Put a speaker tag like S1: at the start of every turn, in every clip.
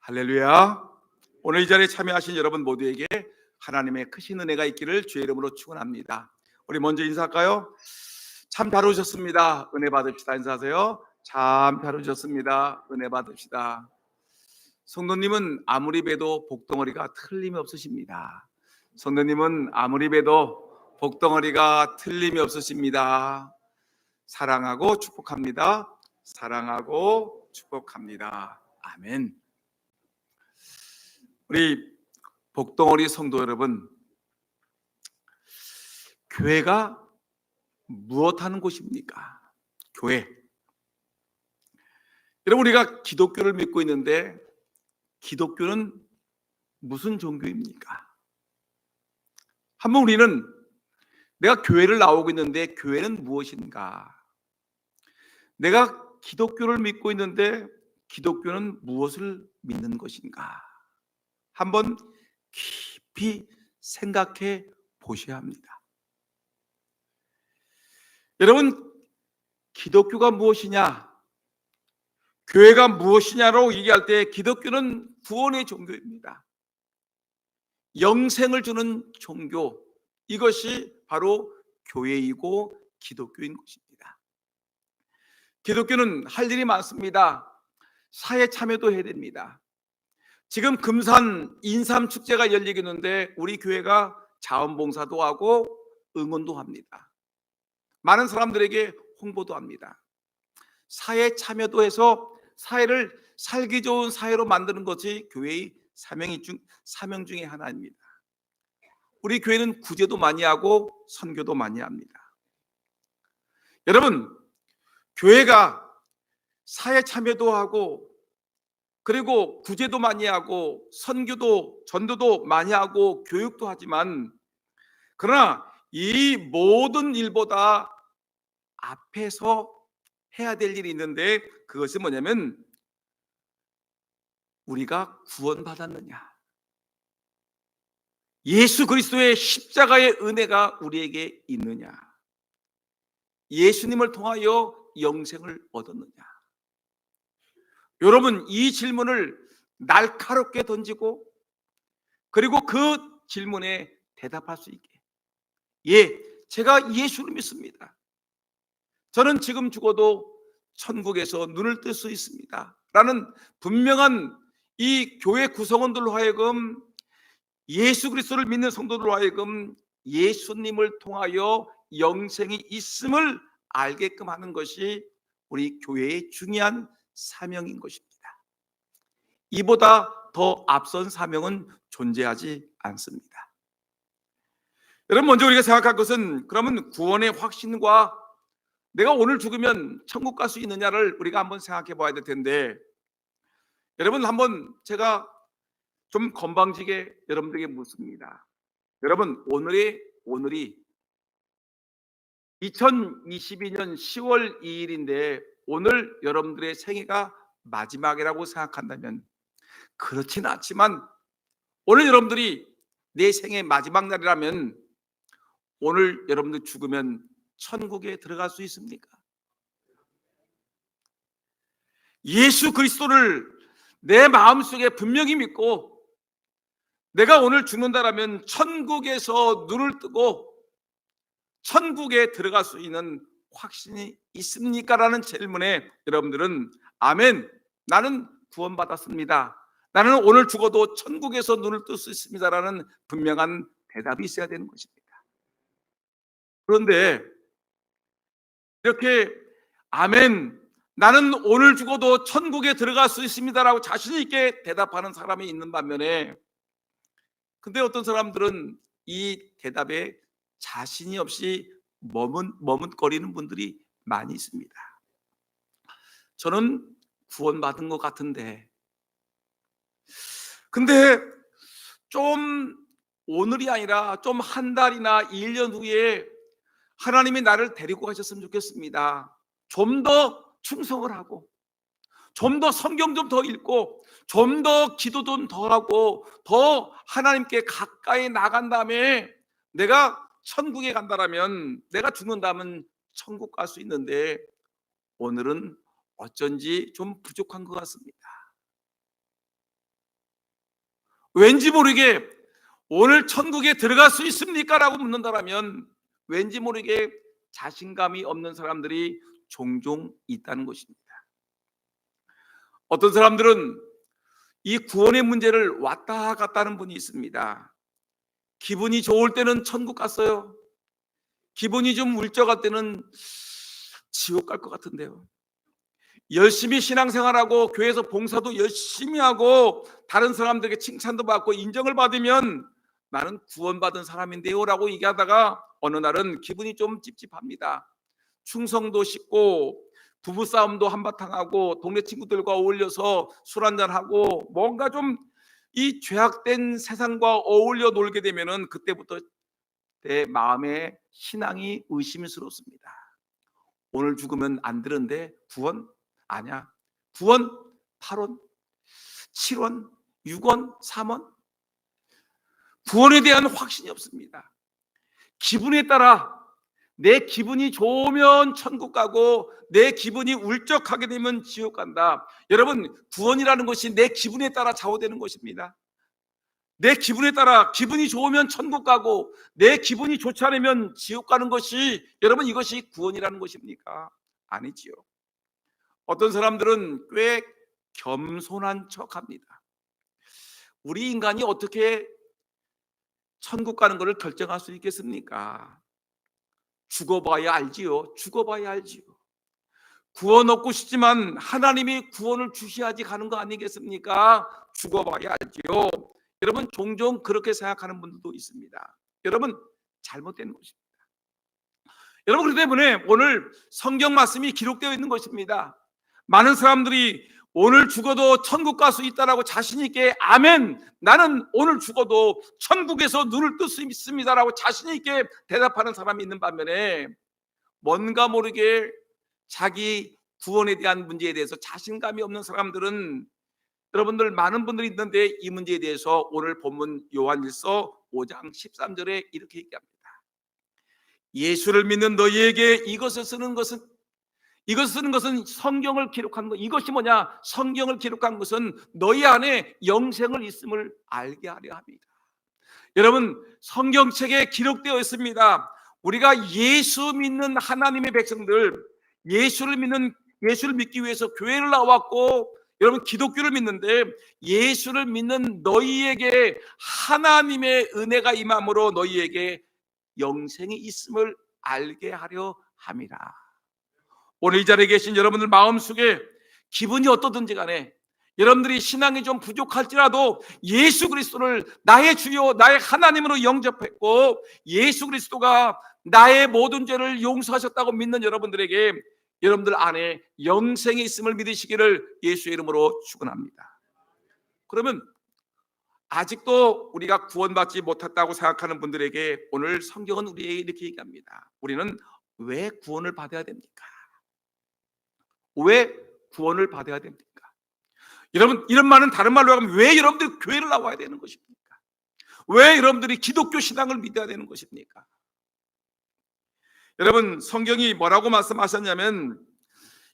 S1: 할렐루야. 오늘 이 자리에 참여하신 여러분 모두에게 하나님의 크신 은혜가 있기를 주의 이름으로 축원합니다. 우리 먼저 인사할까요? 참 잘 오셨습니다. 은혜 받읍시다. 인사하세요. 참 잘 오셨습니다. 은혜 받읍시다. 성도님은 아무리 봬도 복덩어리가 틀림이 없으십니다. 성도님은 아무리 봬도 복덩어리가 틀림이 없으십니다. 사랑하고 축복합니다. 사랑하고 축복합니다. 아멘. 우리 복덩어리 성도 여러분, 교회가 무엇 하는 곳입니까? 교회. 여러분, 우리가 기독교를 믿고 있는데 기독교는 무슨 종교입니까? 한번 우리는 내가 교회를 나오고 있는데 교회는 무엇인가? 내가 기독교를 믿고 있는데 기독교는 무엇을 믿는 것인가? 한번 깊이 생각해 보셔야 합니다. 여러분, 기독교가 무엇이냐? 교회가 무엇이냐로 얘기할 때 기독교는 구원의 종교입니다. 영생을 주는 종교, 이것이 바로 교회이고 기독교인 것입니다. 기독교는 할 일이 많습니다. 사회 참여도 해야 됩니다. 지금 금산 인삼 축제가 열리겠는데 우리 교회가 자원봉사도 하고 응원도 합니다. 많은 사람들에게 홍보도 합니다. 사회 참여도 해서 사회를 살기 좋은 사회로 만드는 것이 교회의 사명 중에 하나입니다. 우리 교회는 구제도 많이 하고 선교도 많이 합니다. 여러분, 교회가 사회 참여도 하고 그리고 구제도 많이 하고 선교도 전도도 많이 하고 교육도 하지만, 그러나 이 모든 일보다 앞에서 해야 될 일이 있는데 그것이 뭐냐면 우리가 구원받았느냐, 예수 그리스도의 십자가의 은혜가 우리에게 있느냐, 예수님을 통하여 영생을 얻었느냐. 여러분, 이 질문을 날카롭게 던지고 그리고 그 질문에 대답할 수 있게, 제가 예수를 믿습니다. 저는 지금 죽어도 천국에서 눈을 뜰 수 있습니다 라는 분명한 이 교회 구성원들로 하여금, 예수 그리스도를 믿는 성도들로 하여금 예수님을 통하여 영생이 있음을 알게끔 하는 것이 우리 교회의 중요한 사명인 것입니다. 이보다 더 앞선 사명은 존재하지 않습니다. 여러분, 먼저 우리가 생각할 것은, 그러면 구원의 확신과 내가 오늘 죽으면 천국 갈 수 있느냐를 우리가 한번 생각해 봐야 될 텐데, 여러분, 한번 제가 좀 건방지게 여러분들에게 묻습니다. 여러분, 오늘이 2022년 10월 2일인데 오늘 여러분들의 생애가 마지막이라고 생각한다면, 그렇진 않지만 오늘 여러분들이 내 생애 마지막 날이라면 오늘 여러분들 죽으면 천국에 들어갈 수 있습니까? 예수 그리스도를 내 마음속에 분명히 믿고 내가 오늘 죽는다라면 천국에서 눈을 뜨고 천국에 들어갈 수 있는 확신이 있습니까? 라는 질문에 여러분들은 아멘, 나는 구원받았습니다, 나는 오늘 죽어도 천국에서 눈을 뜰 수 있습니다 라는 분명한 대답이 있어야 되는 것입니다. 그런데 이렇게 아멘, 나는 오늘 죽어도 천국에 들어갈 수 있습니다 라고 자신 있게 대답하는 사람이 있는 반면에, 근데 어떤 사람들은 이 대답에 자신이 없이 머뭇거리는 분들이 많이 있습니다. 저는 구원받은 것 같은데, 근데 좀 오늘이 아니라 좀 한 달이나 1년 후에 하나님이 나를 데리고 가셨으면 좋겠습니다. 좀 더 충성을 하고 좀 더 성경 좀 더 읽고 좀 더 기도 좀 더 하고 더 하나님께 가까이 나간 다음에 내가 천국에 간다라면, 내가 죽는다면 천국 갈 수 있는데 오늘은 어쩐지 좀 부족한 것 같습니다. 왠지 모르게 오늘 천국에 들어갈 수 있습니까? 라고 묻는다면 왠지 모르게 자신감이 없는 사람들이 종종 있다는 것입니다. 어떤 사람들은 이 구원의 문제를 왔다 갔다 하는 분이 있습니다. 기분이 좋을 때는 천국 갔어요. 기분이 좀 울적할 때는 지옥 갈 것 같은데요. 열심히 신앙생활하고 교회에서 봉사도 열심히 하고 다른 사람들에게 칭찬도 받고 인정을 받으면 나는 구원받은 사람인데요 라고 얘기하다가 어느 날은 기분이 좀 찝찝합니다. 충성도 싣고 부부싸움도 한바탕 하고 동네 친구들과 어울려서 술 한잔하고 뭔가 좀 이 죄악된 세상과 어울려 놀게 되면은 그때부터 내 마음의 신앙이 의심스럽습니다. 오늘 죽으면 안 되는데 구원? 아니야. 구원 8원, 7원, 6원, 3원. 구원에 대한 확신이 없습니다. 기분에 따라 내 기분이 좋으면 천국 가고 내 기분이 울적하게 되면 지옥 간다. 여러분, 구원이라는 것이 내 기분에 따라 좌우되는 것입니다. 내 기분에 따라 기분이 좋으면 천국 가고 내 기분이 좋지 않으면 지옥 가는 것이, 여러분, 이것이 구원이라는 것입니까? 아니지요. 어떤 사람들은 꽤 겸손한 척합니다. 우리 인간이 어떻게 천국 가는 것을 결정할 수 있겠습니까? 죽어봐야 알지요. 죽어봐야 알지요. 구원 얻고 싶지만 하나님이 구원을 주셔야지 가는 거 아니겠습니까? 죽어봐야 알지요. 여러분, 종종 그렇게 생각하는 분들도 있습니다. 여러분, 잘못된 것입니다. 여러분, 그렇기 때문에 오늘 성경 말씀이 기록되어 있는 것입니다. 많은 사람들이 오늘 죽어도 천국 갈 수 있다라고 자신 있게 아멘, 나는 오늘 죽어도 천국에서 눈을 뜰 수 있습니다라고 자신 있게 대답하는 사람이 있는 반면에 뭔가 모르게 자기 구원에 대한 문제에 대해서 자신감이 없는 사람들은, 여러분들 많은 분들이 있는데 이 문제에 대해서 오늘 본문 요한일서 5장 13절에 이렇게 얘기합니다. 예수를 믿는 너희에게 이것을 쓰는 것은 성경을 기록한 것. 이것이 뭐냐? 성경을 기록한 것은 너희 안에 영생을 있음을 알게 하려 합니다. 여러분, 성경책에 기록되어 있습니다. 우리가 예수 믿는 하나님의 백성들, 예수를 믿기 위해서 교회를 나왔고, 여러분 기독교를 믿는데 예수를 믿는 너희에게 하나님의 은혜가 임함으로 너희에게 영생이 있음을 알게 하려 함이라. 오늘 이 자리에 계신 여러분들 마음속에 기분이 어떠든지 간에 여러분들이 신앙이 좀 부족할지라도 예수 그리스도를 나의 주요 나의 하나님으로 영접했고 예수 그리스도가 나의 모든 죄를 용서하셨다고 믿는 여러분들에게 여러분들 안에 영생이 있음을 믿으시기를 예수의 이름으로 축원합니다. 그러면 아직도 우리가 구원받지 못했다고 생각하는 분들에게 오늘 성경은 우리에게 이렇게 얘기합니다. 우리는 왜 구원을 받아야 됩니까? 왜 구원을 받아야 됩니까? 여러분, 이런 말은 다른 말로 하면 왜 여러분들이 교회를 나와야 되는 것입니까? 왜 여러분들이 기독교 신앙을 믿어야 되는 것입니까? 여러분, 성경이 뭐라고 말씀하셨냐면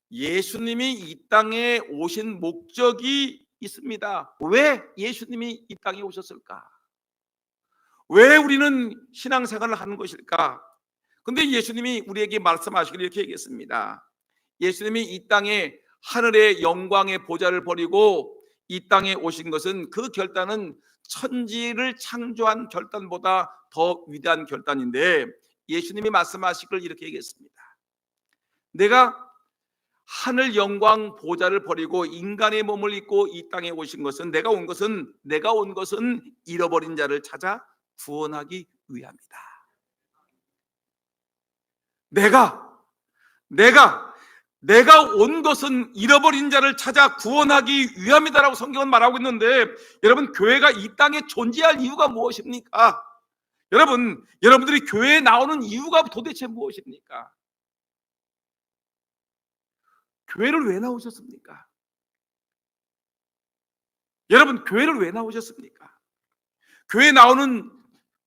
S1: 예수님이 이 땅에 오신 목적이 있습니다. 왜 예수님이 이 땅에 오셨을까? 왜 우리는 신앙생활을 하는 것일까? 근데 예수님이 우리에게 말씀하시기를 이렇게 얘기했습니다. 예수님이 이 땅에 하늘의 영광의 보좌를 버리고 이 땅에 오신 것은 그 결단은 천지를 창조한 결단보다 더 위대한 결단인데 예수님이 말씀하시기를 이렇게 얘기했습니다. 내가 하늘 영광 보좌를 버리고 인간의 몸을 입고 이 땅에 오신 것은 내가 온 것은 잃어버린 자를 찾아 구원하기 위함이다. 내가 온 것은 잃어버린 자를 찾아 구원하기 위함이다라고 성경은 말하고 있는데 여러분, 교회가 이 땅에 존재할 이유가 무엇입니까? 여러분들이 교회에 나오는 이유가 도대체 무엇입니까? 교회를 왜 나오셨습니까? 여러분, 교회를 왜 나오셨습니까? 교회에 나오는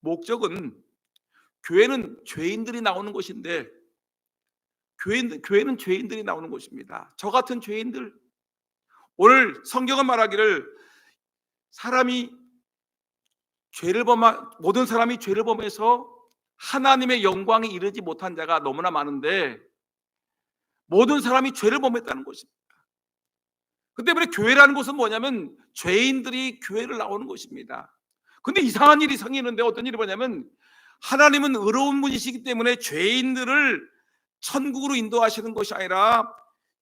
S1: 목적은, 교회는 죄인들이 나오는 곳인데 교회는 죄인들이 나오는 곳입니다. 저 같은 죄인들, 오늘 성경은 말하기를 사람이 모든 사람이 죄를 범해서 하나님의 영광에 이르지 못한 자가 너무나 많은데 모든 사람이 죄를 범했다는 것입니다. 그 때문에 교회라는 것은 뭐냐면 죄인들이 교회를 나오는 것입니다. 근데 이상한 일이 생기는데 어떤 일이 뭐냐면 하나님은 의로운 분이시기 때문에 죄인들을 천국으로 인도하시는 것이 아니라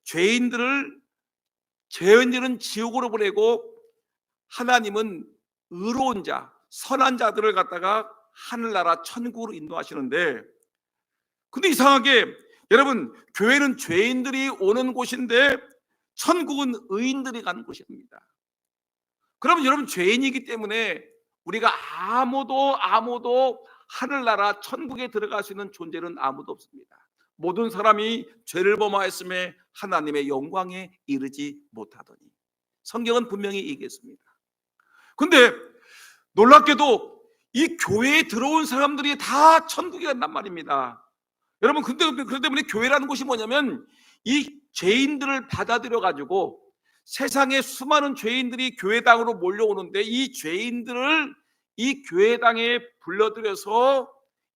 S1: 죄인들은 지옥으로 보내고 하나님은 의로운 자, 선한 자들을 갖다가 하늘나라 천국으로 인도하시는데, 근데 이상하게 여러분, 교회는 죄인들이 오는 곳인데 천국은 의인들이 가는 곳입니다. 그러면 여러분, 죄인이기 때문에 우리가 아무도 하늘나라 천국에 들어갈 수 있는 존재는 아무도 없습니다. 모든 사람이 죄를 범하였음에 하나님의 영광에 이르지 못하더니, 성경은 분명히 얘기했습니다. 근데 놀랍게도 이 교회에 들어온 사람들이 다 천국에 간단 말입니다. 여러분, 근데 그렇기 때문에 교회라는 곳이 뭐냐면 이 죄인들을 받아들여 가지고 세상에 수많은 죄인들이 교회당으로 몰려오는데 이 죄인들을 이 교회당에 불러들여서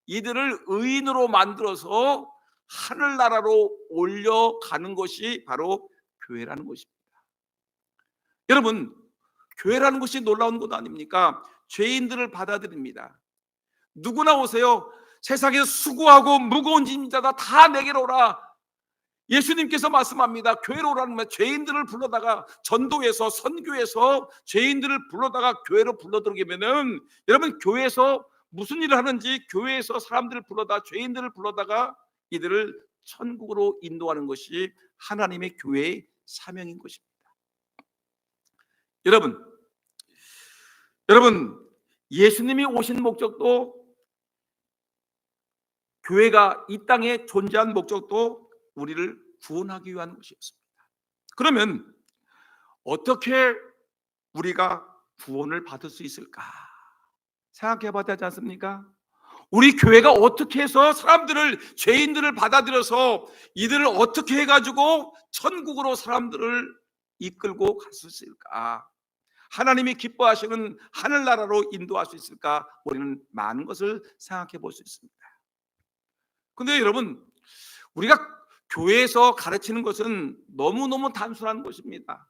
S1: 이들을 의인으로 만들어서 하늘나라로 올려가는 것이 바로 교회라는 것입니다. 여러분, 교회라는 것이 놀라운 것 아닙니까? 죄인들을 받아들입니다. 누구나 오세요. 세상에서 수고하고 무거운 짐진 자다 다 내게로 오라. 예수님께서 말씀합니다. 교회로 오라는 말, 죄인들을 불러다가 전도해서 선교해서 죄인들을 불러다가 교회로 불러들게 되면은 여러분, 교회에서 무슨 일을 하는지, 교회에서 사람들을 불러다 죄인들을 불러다가 이들을 천국으로 인도하는 것이 하나님의 교회의 사명인 것입니다. 여러분, 예수님이 오신 목적도, 교회가 이 땅에 존재한 목적도 우리를 구원하기 위한 것이었습니다. 그러면 어떻게 우리가 구원을 받을 수 있을까 생각해 봐야 되지 않습니까? 우리 교회가 어떻게 해서 사람들을, 죄인들을 받아들여서 이들을 어떻게 해가지고 천국으로 사람들을 이끌고 갈 수 있을까? 하나님이 기뻐하시는 하늘나라로 인도할 수 있을까? 우리는 많은 것을 생각해 볼 수 있습니다. 근데 여러분, 우리가 교회에서 가르치는 것은 너무너무 단순한 것입니다.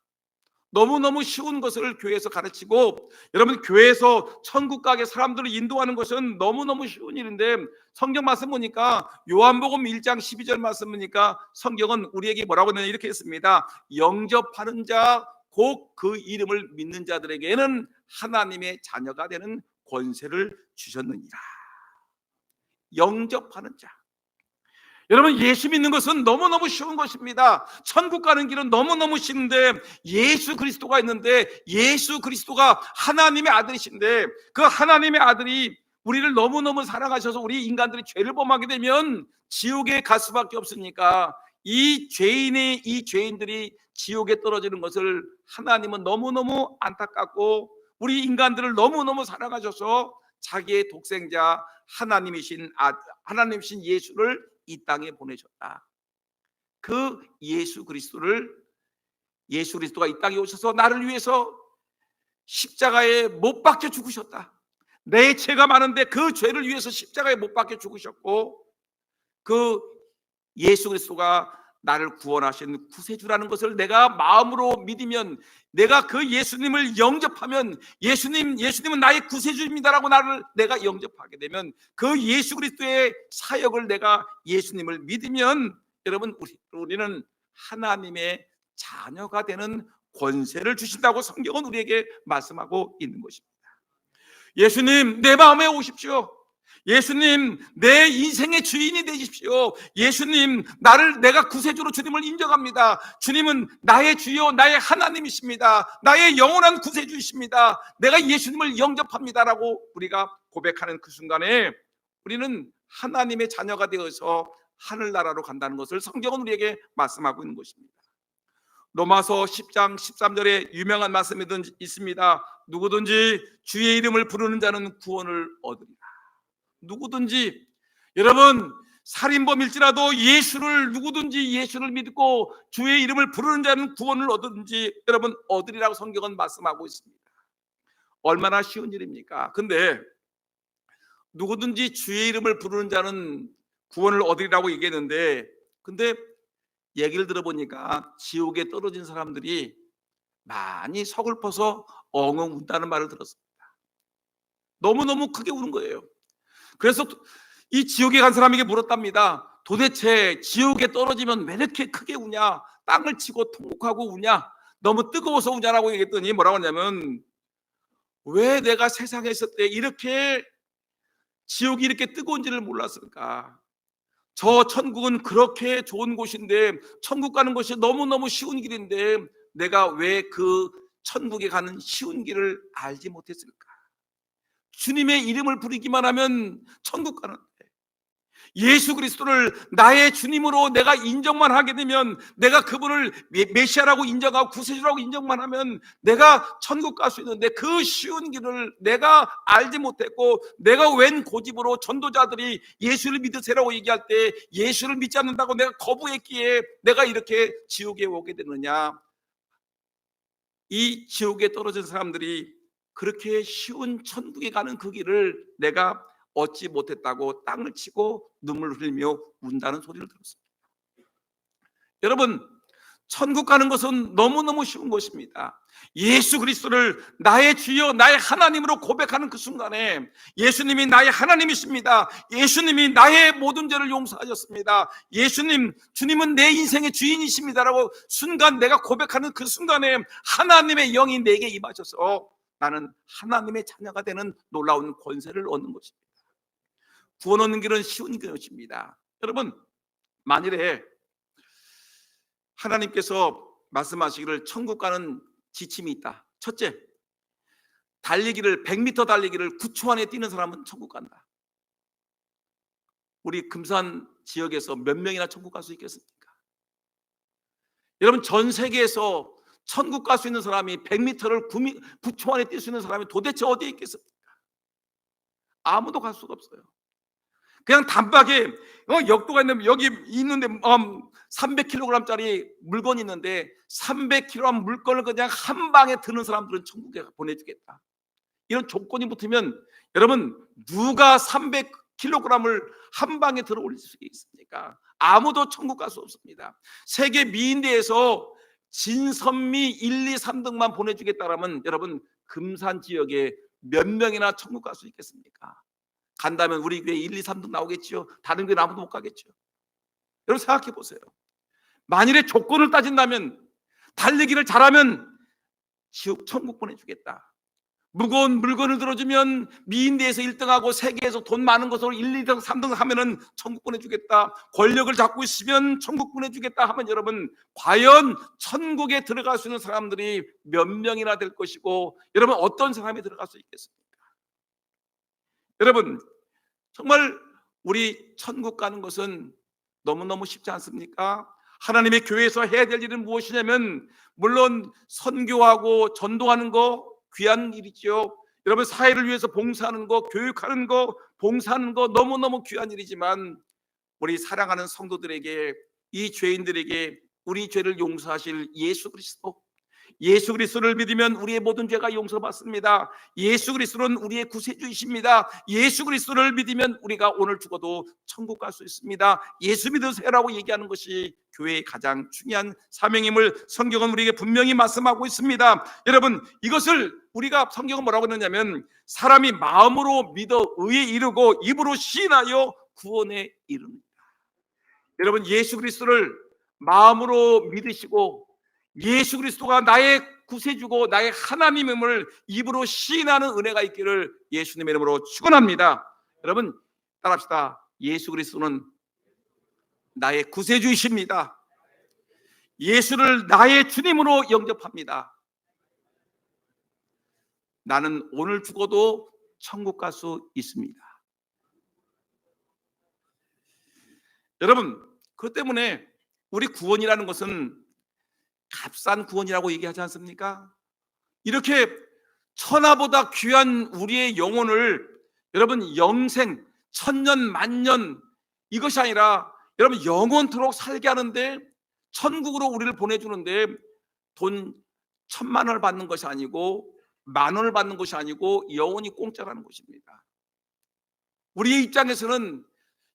S1: 너무너무 쉬운 것을 교회에서 가르치고, 여러분, 교회에서 천국 가게 사람들을 인도하는 것은 너무너무 쉬운 일인데, 성경 말씀 보니까 요한복음 1장 12절 말씀 보니까 성경은 우리에게 뭐라고 하느냐 이렇게 했습니다. 영접하는 자, 곧 그 이름을 믿는 자들에게는 하나님의 자녀가 되는 권세를 주셨느니라. 영접하는 자. 여러분, 예수 믿는 것은 너무너무 쉬운 것입니다. 천국 가는 길은 너무너무 쉬운데, 예수 그리스도가 있는데, 예수 그리스도가 하나님의 아들이신데, 그 하나님의 아들이 우리를 너무너무 사랑하셔서 우리 인간들이 죄를 범하게 되면 지옥에 갈 수밖에 없으니까 이 죄인들이 지옥에 떨어지는 것을 하나님은 너무너무 안타깝고 우리 인간들을 너무너무 사랑하셔서 자기의 독생자 하나님이신 예수를 이 땅에 보내셨다. 그 예수 그리스도가 이 땅에 오셔서 나를 위해서 십자가에 못 박혀 죽으셨다. 내 죄가 많은데 그 죄를 위해서 십자가에 못 박혀 죽으셨고, 그 예수 그리스도가 나를 구원하신 구세주라는 것을 내가 마음으로 믿으면, 내가 그 예수님을 영접하면, 예수님은 나의 구세주입니다라고 내가 영접하게 되면, 그 예수 그리스도의 사역을 내가 예수님을 믿으면, 여러분, 우리는 하나님의 자녀가 되는 권세를 주신다고 성경은 우리에게 말씀하고 있는 것입니다. 예수님, 내 마음에 오십시오. 예수님, 내 인생의 주인이 되십시오. 예수님, 내가 구세주로 주님을 인정합니다. 주님은 나의 주여, 나의 하나님이십니다. 나의 영원한 구세주이십니다. 내가 예수님을 영접합니다라고 우리가 고백하는 그 순간에 우리는 하나님의 자녀가 되어서 하늘나라로 간다는 것을 성경은 우리에게 말씀하고 있는 것입니다. 로마서 10장 13절에 유명한 말씀이 있습니다. 누구든지 주의 이름을 부르는 자는 구원을 얻으리라. 누구든지, 여러분, 살인범일지라도 누구든지 예수를 믿고 주의 이름을 부르는 자는 구원을 얻든지 여러분 얻으리라고 성경은 말씀하고 있습니다. 얼마나 쉬운 일입니까? 근데 누구든지 주의 이름을 부르는 자는 구원을 얻으리라고 얘기했는데, 근데 얘기를 들어보니까 지옥에 떨어진 사람들이 많이 서글퍼서 엉엉 운다는 말을 들었습니다. 너무너무 크게 우는 거예요. 그래서 이 지옥에 간 사람에게 물었답니다. 도대체 지옥에 떨어지면 왜 이렇게 크게 우냐? 땅을 치고 통곡하고 우냐? 너무 뜨거워서 우냐라고 얘기했더니 뭐라고 하냐면, 왜 내가 세상에 있을 때 이렇게 지옥이 이렇게 뜨거운지를 몰랐을까? 저 천국은 그렇게 좋은 곳인데, 천국 가는 것이 너무너무 쉬운 길인데 내가 왜 그 천국에 가는 쉬운 길을 알지 못했을까? 주님의 이름을 부르기만 하면 천국 가는데, 예수 그리스도를 나의 주님으로 내가 인정만 하게 되면, 내가 그분을 메시아라고 인정하고 구세주라고 인정만 하면 내가 천국 갈 수 있는데, 그 쉬운 길을 내가 알지 못했고, 내가 웬 고집으로 전도자들이 예수를 믿으세요라고 얘기할 때 예수를 믿지 않는다고 내가 거부했기에 내가 이렇게 지옥에 오게 되느냐? 이 지옥에 떨어진 사람들이 그렇게 쉬운 천국에 가는 그 길을 내가 얻지 못했다고 땅을 치고 눈물을 흘리며 운다는 소리를 들었습니다. 여러분, 천국 가는 것은 너무너무 쉬운 것입니다. 예수 그리스도를 나의 주여 나의 하나님으로 고백하는 그 순간에, 예수님이 나의 하나님이십니다, 예수님이 나의 모든 죄를 용서하셨습니다, 예수님, 주님은 내 인생의 주인이십니다라고 순간 내가 고백하는 그 순간에 하나님의 영이 내게 임하셔서 나는 하나님의 자녀가 되는 놀라운 권세를 얻는 것입니다. 구원 얻는 길은 쉬운 것입니다. 여러분, 만일에 하나님께서 말씀하시기를 천국 가는 지침이 있다. 첫째, 달리기를 100m 달리기를 9초 안에 뛰는 사람은 천국 간다. 우리 금산 지역에서 몇 명이나 천국 갈 수 있겠습니까? 여러분, 전 세계에서 천국 갈 수 있는 사람이 100m를 9초 안에 뛸 수 있는 사람이 도대체 어디에 있겠습니까? 아무도 갈 수가 없어요. 그냥 단박에 역도가 있는데, 여기 있는데 300kg짜리 물건이 있는데 300kg 물건을 그냥 한 방에 드는 사람들은 천국에 보내주겠다, 이런 조건이 붙으면, 여러분, 누가 300kg을 한 방에 들어 올릴 수 있습니까? 아무도 천국 갈 수 없습니다. 세계 미인대에서 진선미 1, 2, 3등만 보내주겠다라면 여러분, 금산 지역에 몇 명이나 천국 갈 수 있겠습니까? 간다면 우리 교회 1, 2, 3등 나오겠죠. 다른 교회는 아무도 못 가겠죠. 여러분, 생각해 보세요. 만일에 조건을 따진다면, 달리기를 잘하면 천국 보내주겠다, 무거운 물건을 들어주면 미인대에서 1등하고 세계에서 돈 많은 것으로 1, 2등, 3등 하면은 천국 보내주겠다, 권력을 잡고 있으면 천국 보내주겠다 하면, 여러분, 과연 천국에 들어갈 수 있는 사람들이 몇 명이나 될 것이고, 여러분, 어떤 사람이 들어갈 수 있겠습니까? 여러분, 정말 우리 천국 가는 것은 너무너무 쉽지 않습니까? 하나님의 교회에서 해야 될 일은 무엇이냐면, 물론 선교하고 전도하는 거 귀한 일이죠. 여러분, 사회를 위해서 봉사하는 거, 교육하는 거, 봉사하는 거 너무너무 귀한 일이지만, 우리 사랑하는 성도들에게, 이 죄인들에게 우리 죄를 용서하실 예수 그리스도, 예수 그리스도를 믿으면 우리의 모든 죄가 용서받습니다. 예수 그리스도는 우리의 구세주이십니다. 예수 그리스도를 믿으면 우리가 오늘 죽어도 천국 갈 수 있습니다. 예수 믿으세요라고 얘기하는 것이 교회의 가장 중요한 사명임을 성경은 우리에게 분명히 말씀하고 있습니다. 여러분, 이것을 우리가, 성경은 뭐라고 했느냐면, 사람이 마음으로 믿어 의에 이르고 입으로 시인하여 구원에 이릅니다. 여러분, 예수 그리스도를 마음으로 믿으시고 예수 그리스도가 나의 구세주고 나의 하나님임을 입으로 시인하는 은혜가 있기를 예수님의 이름으로 축원합니다. 여러분, 따라합시다. 예수 그리스도는 나의 구세주이십니다. 예수를 나의 주님으로 영접합니다. 나는 오늘 죽어도 천국 갈 수 있습니다. 여러분, 그것 때문에 우리 구원이라는 것은 값싼 구원이라고 얘기하지 않습니까? 이렇게 천하보다 귀한 우리의 영혼을, 여러분, 영생, 천년 만년, 이것이 아니라 여러분, 영원토록 살게 하는데, 천국으로 우리를 보내주는데 돈 1,000만 원을 받는 것이 아니고 10,000원을 받는 것이 아니고 영원히 공짜라는 것입니다. 우리의 입장에서는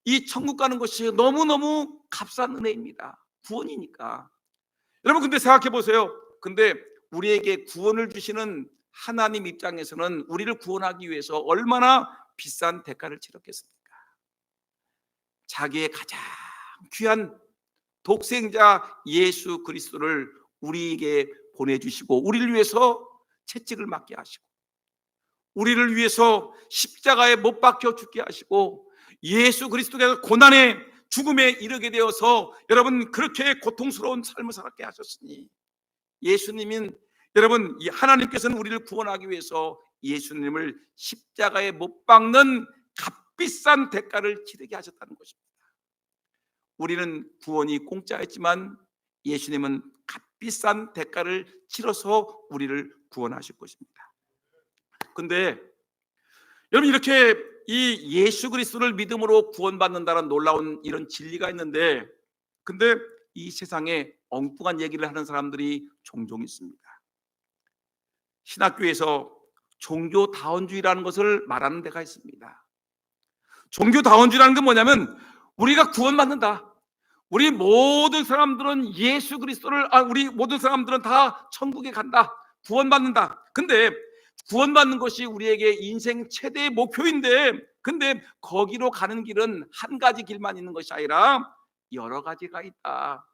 S1: 이 천국 가는 것이 너무너무 값싼 은혜입니다. 구원이니까. 여러분, 근데 생각해 보세요. 근데 우리에게 구원을 주시는 하나님 입장에서는 우리를 구원하기 위해서 얼마나 비싼 대가를 치렀겠습니까? 자기의 가장 귀한 독생자 예수 그리스도를 우리에게 보내주시고, 우리를 위해서 채찍을 맞게 하시고, 우리를 위해서 십자가에 못 박혀 죽게 하시고, 예수 그리스도께서 고난의 죽음에 이르게 되어서 여러분 그렇게 고통스러운 삶을 살게 하셨으니, 예수님은 여러분 하나님께서는 우리를 구원하기 위해서 예수님을 십자가에 못 박는 값비싼 대가를 치르게 하셨다는 것입니다. 우리는 구원이 공짜였지만 예수님은 값비싼 대가를 치러서 우리를 구원하실 것입니다. 근데 여러분, 이렇게 이 예수 그리스도를 믿음으로 구원받는다는 놀라운 이런 진리가 있는데, 근데 이 세상에 엉뚱한 얘기를 하는 사람들이 종종 있습니다. 신학교에서 종교다원주의라는 것을 말하는 데가 있습니다. 종교다원주의라는 건 뭐냐면, 우리가 구원받는다, 우리 모든 사람들은 예수 그리스도를 우리 모든 사람들은 다 천국에 간다, 구원받는다. 근데 구원받는 것이 우리에게 인생 최대의 목표인데, 근데 거기로 가는 길은 한 가지 길만 있는 것이 아니라 여러 가지가 있다.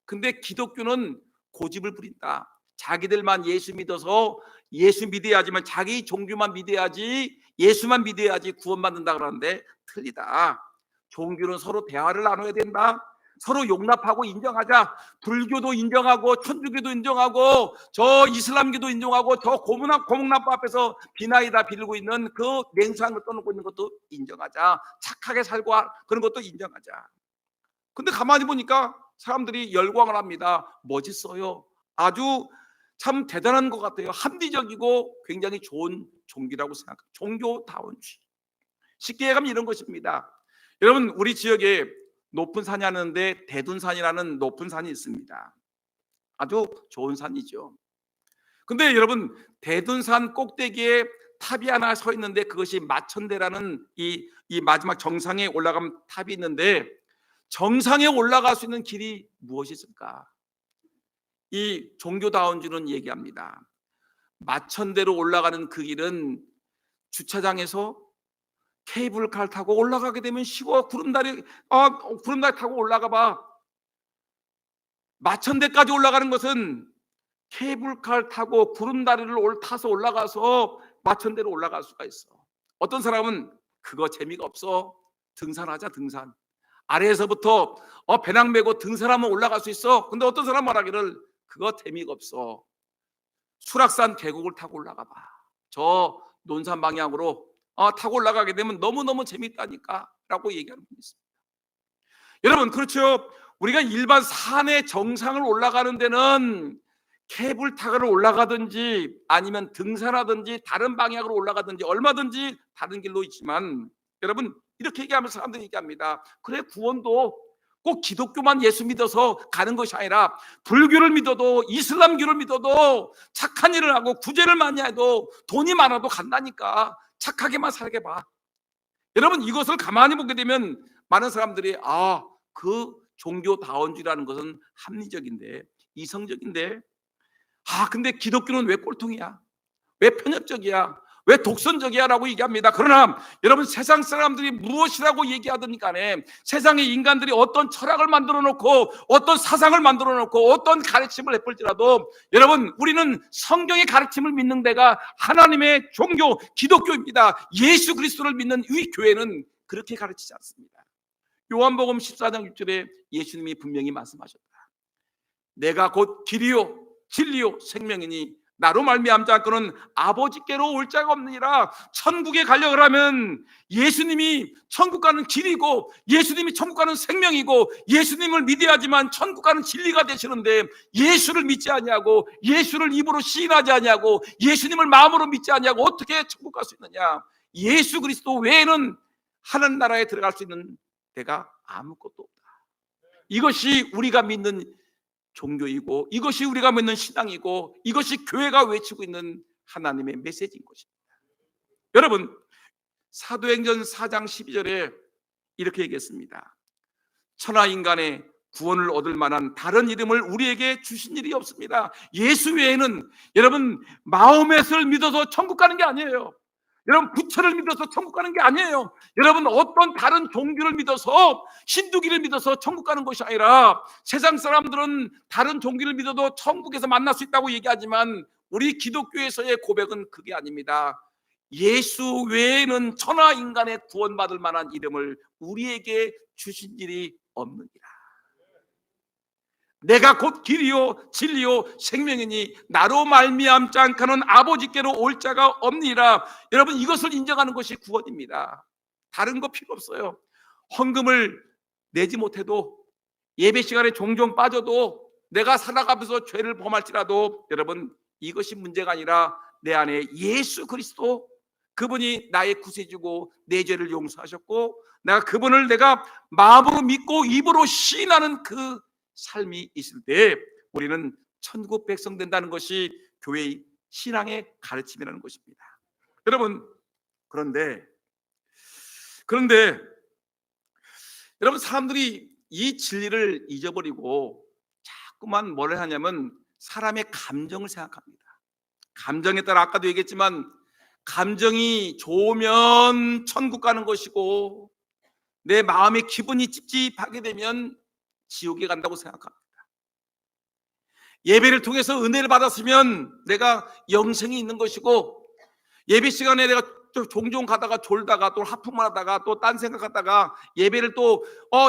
S1: 근데 기독교는 고집을 부린다. 자기들만 예수 믿어서 예수 믿어야지만, 자기 종교만 믿어야지, 예수만 믿어야지 구원받는다 그러는데 틀리다. 종교는 서로 대화를 나눠야 된다. 서로 용납하고 인정하자. 불교도 인정하고 천주교도 인정하고 저 이슬람교도 인정하고 저 고목나무 앞에서 비나이다 빌고 있는 그 냉수한 걸 떠놓고 있는 것도 인정하자. 착하게 살고 그런 것도 인정하자. 근데 가만히 보니까 사람들이 열광을 합니다. 멋있어요. 아주 참 대단한 것 같아요. 합리적이고 굉장히 좋은 종교라고 생각합니다. 종교다원주의. 쉽게 얘기하면 이런 것입니다. 여러분, 우리 지역에 높은 산이 하는데 대둔산이라는 높은 산이 있습니다. 아주 좋은 산이죠. 근데 여러분, 대둔산 꼭대기에 탑이 하나 서 있는데 그것이 마천대라는 이 마지막 정상에 올라가면 탑이 있는데, 정상에 올라갈 수 있는 길이 무엇이 있을까? 이 종교다원주는 얘기합니다. 마천대로 올라가는 그 길은 주차장에서 케이블카를 타고 올라가게 되면 쉬워. 구름다리 타고 올라가 봐. 마천대까지 올라가는 것은 케이블카를 타고 구름다리를 타서 올라가서 마천대로 올라갈 수가 있어. 어떤 사람은 그거 재미가 없어, 등산하자, 등산. 아래에서부터 배낭 메고 등산하면 올라갈 수 있어. 근데 어떤 사람 말하기를 그거 재미가 없어, 수락산 계곡을 타고 올라가 봐. 저 논산 방향으로 타고 올라가게 되면 너무너무 재밌다니까 라고 얘기하는 분이 있습니다. 여러분, 그렇죠. 우리가 일반 산의 정상을 올라가는 데는 케이블카로 올라가든지 아니면 등산하든지 다른 방향으로 올라가든지 얼마든지 다른 길로 있지만, 여러분 이렇게 얘기하면 사람들이 얘기합니다. 그래, 구원도 꼭 기독교만 예수 믿어서 가는 것이 아니라 불교를 믿어도 이슬람교를 믿어도 착한 일을 하고 구제를 많이 해도 돈이 많아도 간다니까. 착하게만 살게 봐. 여러분, 이것을 가만히 보게 되면 많은 사람들이 그 종교다원주의라는 것은 합리적인데, 이성적인데, 근데 기독교는 왜 꼴통이야? 왜 편협적이야? 왜 독선적이야? 라고 얘기합니다. 그러나 여러분, 세상 사람들이 무엇이라고 얘기하든 간에, 세상의 인간들이 어떤 철학을 만들어 놓고 어떤 사상을 만들어 놓고 어떤 가르침을 해볼지라도, 여러분 우리는 성경의 가르침을 믿는 데가 하나님의 종교 기독교입니다. 예수 그리스도를 믿는 이 교회는 그렇게 가르치지 않습니다. 요한복음 14장 6절에 예수님이 분명히 말씀하셨다. 내가 곧 길이요 진리요 생명이니 나로 말미암지 않고는 아버지께로 올 자가 없느니라. 천국에 가려고 하면 예수님이 천국 가는 길이고 예수님이 천국 가는 생명이고 예수님을 믿어야지만 천국 가는 진리가 되시는데, 예수를 믿지 않냐고, 예수를 입으로 시인하지 않냐고, 예수님을 마음으로 믿지 않냐고 어떻게 천국 갈 수 있느냐? 예수 그리스도 외에는 하나님 나라에 들어갈 수 있는 데가 아무것도 없다. 이것이 우리가 믿는 종교이고, 이것이 우리가 믿는 신앙이고, 이것이 교회가 외치고 있는 하나님의 메시지인 것입니다. 여러분, 사도행전 4장 12절에 이렇게 얘기했습니다. 천하 인간의 구원을 얻을 만한 다른 이름을 우리에게 주신 일이 없습니다. 예수 외에는 여러분 마호멧을 믿어서 천국 가는 게 아니에요. 여러분 부처를 믿어서 천국 가는 게 아니에요. 여러분 어떤 다른 종교를 믿어서 신두기를 믿어서 천국 가는 것이 아니라, 세상 사람들은 다른 종교를 믿어도 천국에서 만날 수 있다고 얘기하지만 우리 기독교에서의 고백은 그게 아닙니다. 예수 외에는 천하 인간의 구원받을 만한 이름을 우리에게 주신 일이 없느니라. 내가 곧 길이요 진리요 생명이니 나로 말미암지 않고는 아버지께로 올 자가 없느니라. 여러분 이것을 인정하는 것이 구원입니다. 다른 거 필요 없어요. 헌금을 내지 못해도, 예배 시간에 종종 빠져도, 내가 살아가면서 죄를 범할지라도 여러분 이것이 문제가 아니라 내 안에 예수 그리스도, 그분이 나의 구세주고 내 죄를 용서하셨고 내가 그분을 내가 마음으로 믿고 입으로 시인하는 그 삶이 있을 때 우리는 천국 백성 된다는 것이 교회의 신앙의 가르침이라는 것입니다. 여러분 그런데 여러분 사람들이 이 진리를 잊어버리고 자꾸만 뭘 하냐면 사람의 감정을 생각합니다. 감정에 따라 아까도 얘기했지만 감정이 좋으면 천국 가는 것이고 내 마음의 기분이 찝찝하게 되면 지옥에 간다고 생각합니다. 예배를 통해서 은혜를 받았으면 내가 영생이 있는 것이고, 예배 시간에 내가 종종 가다가 졸다가 또 하품을 하다가 또 딴 생각하다가 예배를 또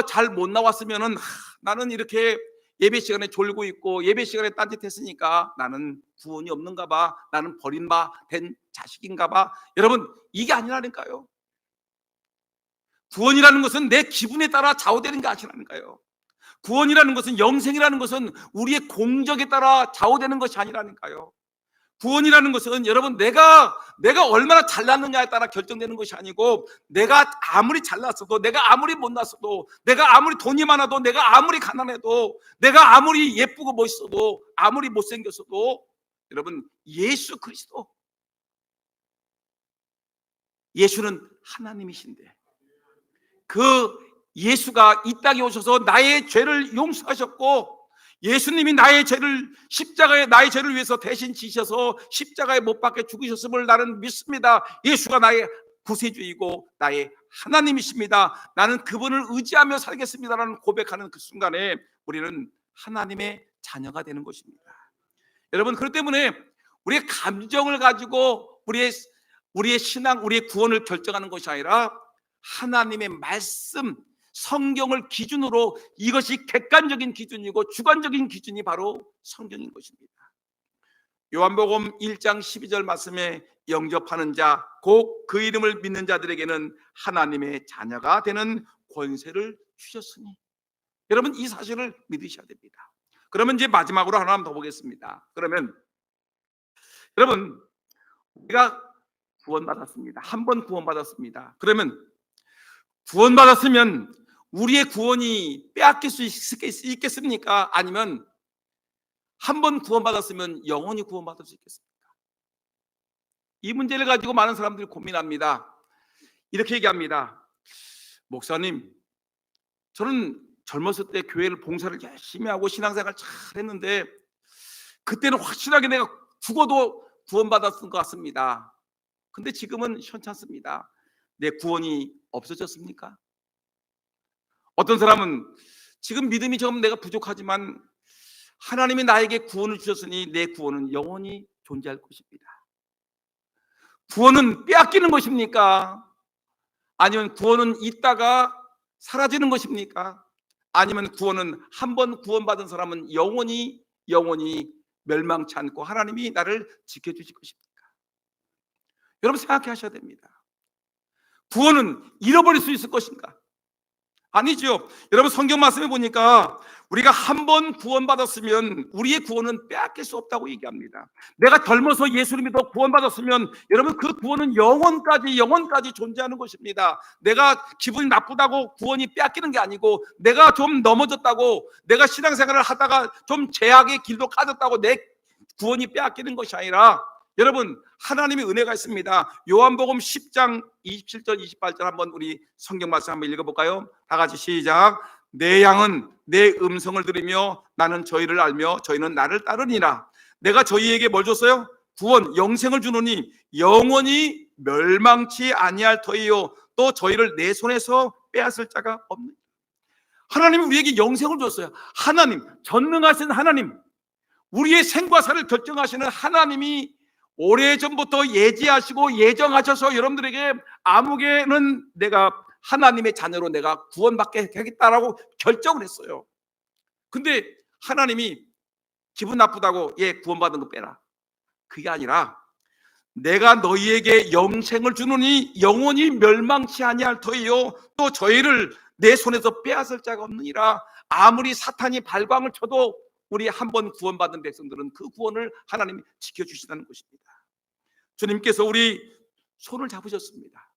S1: 잘 못 나왔으면은 나는 이렇게 예배 시간에 졸고 있고 예배 시간에 딴짓했으니까 나는 구원이 없는가 봐, 나는 버림받은 자식인가 봐. 여러분 이게 아니라니까요. 구원이라는 것은 내 기분에 따라 좌우되는 게 아니라니까요. 구원이라는 것은, 영생이라는 것은 우리의 공적에 따라 좌우되는 것이 아니라니까요. 구원이라는 것은 여러분 내가 얼마나 잘났느냐에 따라 결정되는 것이 아니고, 내가 아무리 잘났어도, 내가 아무리 못났어도, 내가 아무리 돈이 많아도, 내가 아무리 가난해도, 내가 아무리 예쁘고 멋있어도, 아무리 못생겼어도 여러분 예수 그리스도, 예수는 하나님이신데 그 예수가 이 땅에 오셔서 나의 죄를 용서하셨고, 예수님이 나의 죄를 십자가에 나의 죄를 위해서 대신 지셔서 십자가에 못 박혀 죽으셨음을 나는 믿습니다. 예수가 나의 구세주이고 나의 하나님이십니다. 나는 그분을 의지하며 살겠습니다라는 고백하는 그 순간에 우리는 하나님의 자녀가 되는 것입니다. 여러분 그렇기 때문에 우리의 감정을 가지고 우리의 신앙, 우리의 구원을 결정하는 것이 아니라 하나님의 말씀, 성경을 기준으로, 이것이 객관적인 기준이고 주관적인 기준이 바로 성경인 것입니다. 요한복음 1장 12절 말씀에 영접하는 자, 곧 그 이름을 믿는 자들에게는 하나님의 자녀가 되는 권세를 주셨으니, 여러분 이 사실을 믿으셔야 됩니다. 그러면 이제 마지막으로 하나 더 보겠습니다. 그러면 여러분 우리가 구원받았습니다. 한 번 구원받았습니다. 그러면 구원받았으면 우리의 구원이 빼앗길 수 있겠습니까? 아니면 한 번 구원받았으면 영원히 구원받을 수 있겠습니까? 이 문제를 가지고 많은 사람들이 고민합니다. 이렇게 얘기합니다. 목사님, 저는 젊었을 때 교회를 봉사를 열심히 하고 신앙생활 잘 했는데 그때는 확실하게 내가 죽어도 구원받았을 것 같습니다. 근데 지금은 현찮습니다. 내 구원이 없어졌습니까? 어떤 사람은 지금 믿음이 좀 내가 부족하지만 하나님이 나에게 구원을 주셨으니 내 구원은 영원히 존재할 것입니다. 구원은 빼앗기는 것입니까? 아니면 구원은 있다가 사라지는 것입니까? 아니면 구원은 한 번 구원받은 사람은 영원히 멸망치 않고 하나님이 나를 지켜주실 것입니까? 여러분 생각해 하셔야 됩니다. 구원은 잃어버릴 수 있을 것인가? 아니죠. 여러분 성경 말씀에 보니까 우리가 한 번 구원받았으면 우리의 구원은 빼앗길 수 없다고 얘기합니다. 내가 젊어서 예수를 믿어 구원받았으면 여러분 그 구원은 영원까지 존재하는 것입니다. 내가 기분이 나쁘다고 구원이 빼앗기는 게 아니고, 내가 좀 넘어졌다고, 내가 신앙생활을 하다가 좀 죄악의 길로 가졌다고 내 구원이 빼앗기는 것이 아니라 여러분, 하나님의 은혜가 있습니다. 요한복음 10장 27절 28절 한번 우리 성경 말씀 한번 읽어볼까요? 다 같이 시작. 내 양은 내 음성을 들으며 나는 저희를 알며 저희는 나를 따르니라. 내가 저희에게 뭘 줬어요? 구원, 영생을 주노니 영원히 멸망치 아니할 터이요 또 저희를 내 손에서 빼앗을 자가 없는. 하나님이 우리에게 영생을 줬어요. 하나님, 전능하신 하나님, 우리의 생과 사를 결정하시는 하나님이 오래전부터 예지하시고 예정하셔서 여러분들에게 아무개는 내가 하나님의 자녀로 내가 구원받게 하겠다라고 결정을 했어요. 근데 하나님이 기분 나쁘다고 구원받은 거 빼라, 그게 아니라 내가 너희에게 영생을 주노니 영원히 멸망치 아니할 터이요 또 저희를 내 손에서 빼앗을 자가 없느니라. 아무리 사탄이 발광을 쳐도 우리 한번 구원받은 백성들은 그 구원을 하나님이 지켜주시다는 것입니다. 주님께서 우리 손을 잡으셨습니다.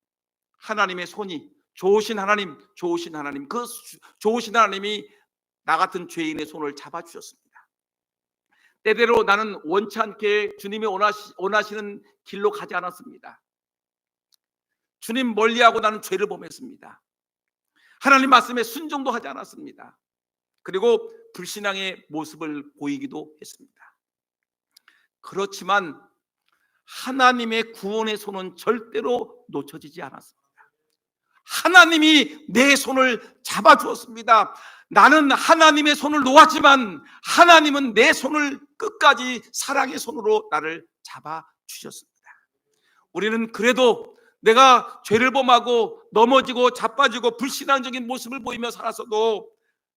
S1: 하나님의 손이 좋으신 하나님, 좋으신 하나님, 그 좋으신 하나님이 나 같은 죄인의 손을 잡아주셨습니다. 때대로 나는 원치 않게 주님이 원하시는 길로 가지 않았습니다. 주님 멀리하고 나는 죄를 범했습니다. 하나님 말씀에 순종도 하지 않았습니다. 그리고 불신앙의 모습을 보이기도 했습니다. 그렇지만 하나님의 구원의 손은 절대로 놓쳐지지 않았습니다. 하나님이 내 손을 잡아주었습니다. 나는 하나님의 손을 놓았지만 하나님은 내 손을 끝까지 사랑의 손으로 나를 잡아주셨습니다. 우리는 그래도 내가 죄를 범하고 넘어지고 자빠지고 불신앙적인 모습을 보이며 살았어도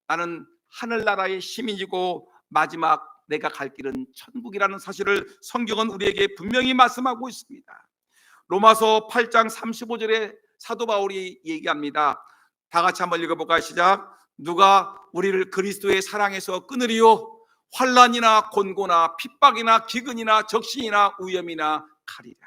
S1: 나는 하늘나라의 시민이고 마지막 내가 갈 길은 천국이라는 사실을 성경은 우리에게 분명히 말씀하고 있습니다. 로마서 8장 35절에 사도 바울이 얘기합니다. 다 같이 한번 읽어볼까요? 시작. 누가 우리를 그리스도의 사랑에서 끊으리요? 환난이나 곤고나 핍박이나 기근이나 적신이나 위험이나 칼이라.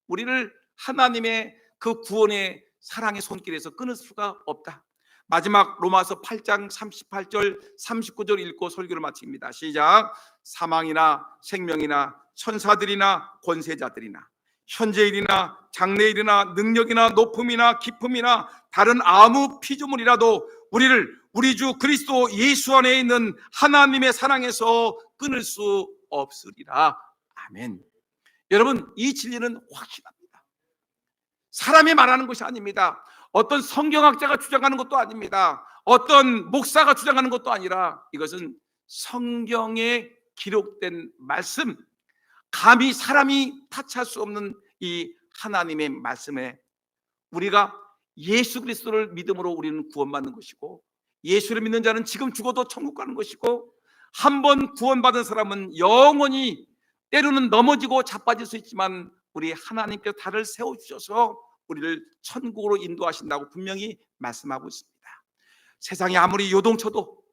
S1: 우리를 하나님의 그 구원의 사랑의 손길에서 끊을 수가 없다. 마지막 로마서 8장 38절 39절 읽고 설교를 마칩니다. 시작. 사망이나 생명이나 천사들이나 권세자들이나 현재일이나 장래일이나 능력이나 높음이나 깊음이나 다른 아무 피조물이라도 우리를 우리 주 그리스도 예수 안에 있는 하나님의 사랑에서 끊을 수 없으리라. 아멘. 여러분, 이 진리는 확실합니다. 사람이 말하는 것이 아닙니다. 어떤 성경학자가 주장하는 것도 아닙니다. 어떤 목사가 주장하는 것도 아니라 이것은 성경에 기록된 말씀, 감히 사람이 타치할 수 없는 이 하나님의 말씀에 우리가 예수 그리스도를 믿음으로 우리는 구원받는 것이고 예수를 믿는 자는 지금 죽어도 천국 가는 것이고 한번 구원받은 사람은 영원히 때로는 넘어지고 자빠질 수 있지만 우리 하나님께서 달을 세워주셔서 우리를 천국으로 인도하신다고 분명히 말씀하고 있습니다. 세상이 아무리 요동쳐도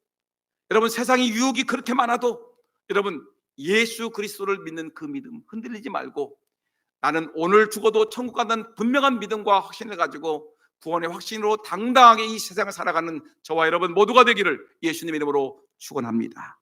S1: 여러분, 세상의 유혹이 그렇게 많아도 여러분, 예수 그리스도를 믿는 그 믿음 흔들리지 말고 나는 오늘 죽어도 천국 간다는 분명한 믿음과 확신을 가지고 구원의 확신으로 당당하게 이 세상을 살아가는 저와 여러분 모두가 되기를 예수님의 이름으로 축원합니다.